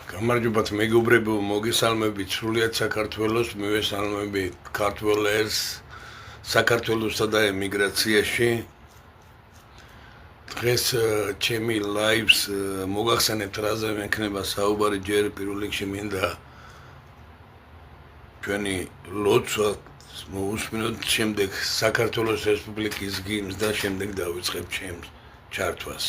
გამარჯობათ მეგობრებო, მოგესალმებით სრულიად საქართველოს, მივესალმებით ქართველებს საქართველოსა და ემიგრაციაში. დღეს ჩემი ლაივს მოგახსენებთ რაზე მექნება საუბარი. ჯერ პირველ რიგში მინდა ჩვენი ლოცვა მოусმინოთ, შემდეგ საქართველოს რესპუბლიკის გიმნს და შემდეგ დავიწყებ ჩემს ჩართვას.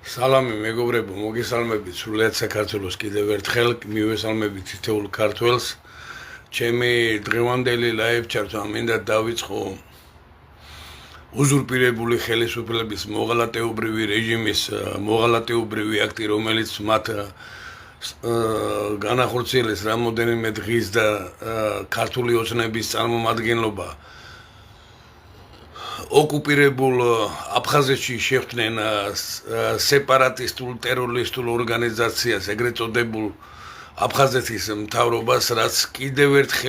სალამი მეგობრებო, მოგესალმებით სრულიად საქართველოს, კიდევ ერთხელ მივესალმებით თითოეულ ქართველს. ჩემი დღევანდელი ლაივ ჩართვა მინდა დავიწყო უზურპირებული ხელისუფლების მოღალატეობრივი რეჟიმის მოღალატეობრივი აქტი, რომელიც მათ განახორციელეს რამოდენიმე დღის და ქართული ოცნების წარმომადგენლობა ოკუპირებულ აფხაზეთში შეხვდნენ სეპარატისტულ ტერორისტულ ორგანიზაციას, ეგრეთ წოდებულ აფხაზეთის მთავრობას, რაც კიდევ ერთხელ